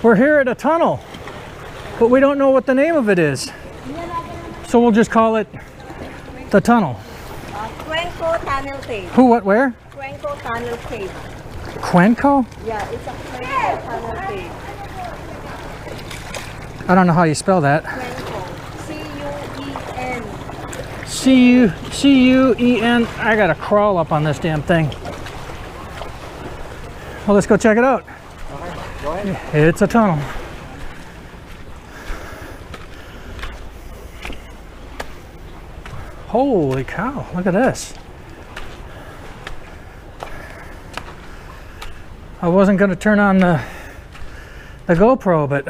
We're here at a tunnel, but we don't know what the name of it is. So we'll just call it the tunnel. Quenco Tunnel Cave. Who, what, where? Quenco Tunnel Cave. Quenco? Yeah, it's a Quenco Tunnel Cave. I don't know how you spell that. Quenco. C-U-E-N. C-U-E-N. I gotta crawl up on this damn thing. Well, let's go check it out. Okay, go ahead. It's a tunnel. Holy cow, look at this. I wasn't going to turn on the GoPro, but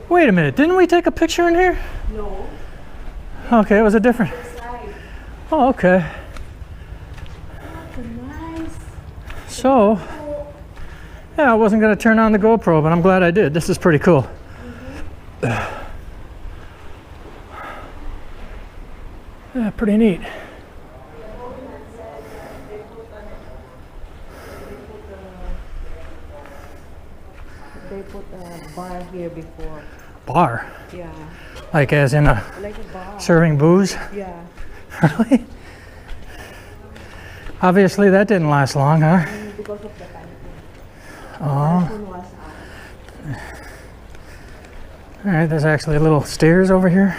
wait a minute, didn't we take a picture in here? No. Okay, it was a different. Oh, okay. Nice. So, yeah, I wasn't going to turn on the GoPro, but I'm glad I did. This is pretty cool. Yeah, pretty neat. They put a bar here before. Bar? Yeah. Like as in a Like a bar. serving booze? Yeah. Really? Obviously that didn't last long, huh? Because of the typhoon. Oh. Typhoon was All right, there's actually little stairs over here.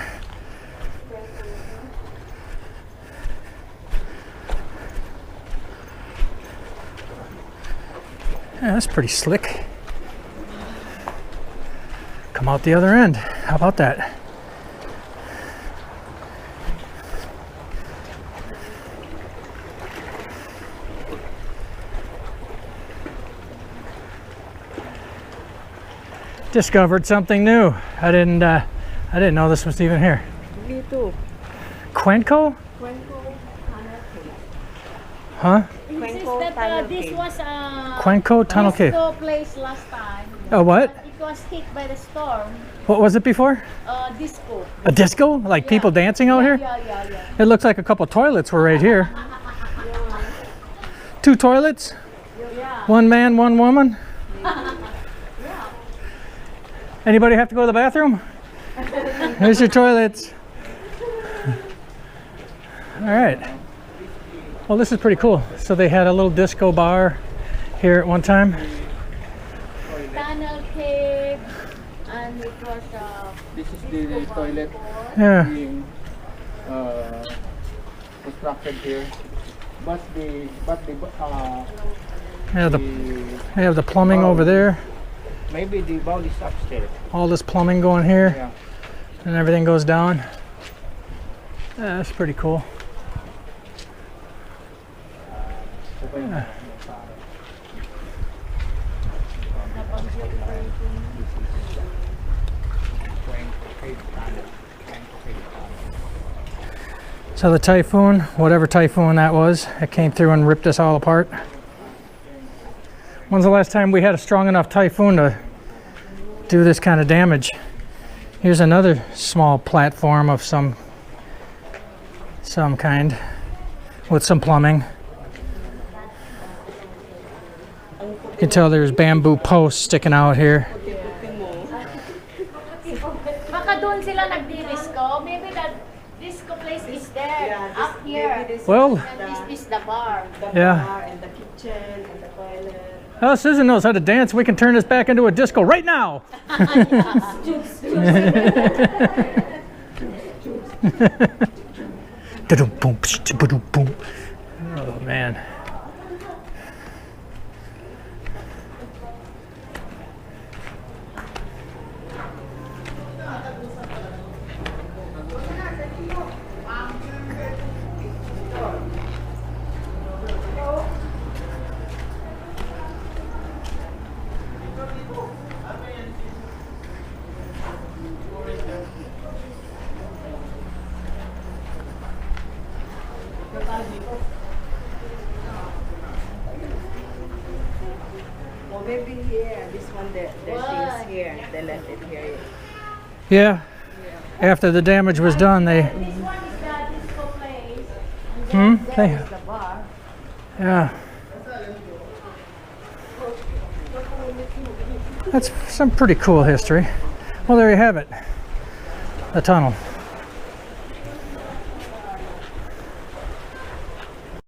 Yeah, that's pretty slick. Come out the other end. How about that? Discovered something new. I didn't know this was even here. Me too. Quenco? Quenco Tunnel Cave. Huh? Quenco That, Tunnel this Cave. was Quenco Tunnel Cave. disco place last time. A what? But it was hit by the storm. What was it before? Disco. A disco? Like people dancing out here? Yeah. It looks like a couple toilets were right here. 2 toilets? Yeah. 1 man, 1 woman? Anybody have to go to the bathroom? There's your toilets. All right. Well, this is pretty cool. So they had a little disco bar here at one time. Tunnel cave. And it was This is the toilet Yeah. being constructed here. But the They have the plumbing over there. maybe the bowl is upstairs. All this plumbing going here, Yeah. and everything goes down. Yeah, that's pretty cool. Yeah. So the typhoon, whatever typhoon that was, it came through and ripped us all apart. When's the last time we had a strong enough typhoon to do this kind of damage? Here's another small platform of some kind with some plumbing. You can tell there's bamboo posts sticking out here. baka doon sila nagdi-disco. Maybe that disco place is there. Up here. Well, And this is the bar. yeah. And the kitchen and the toilet. Oh, Susan knows how to dance. We can turn this back into a disco right now. Oh man. Well, maybe here, this one, there's things here. They left it here. Yeah. After the damage was done, they. This one is the disco place. They, The bar. yeah. That's some pretty cool history. Well, there you have it. The tunnel.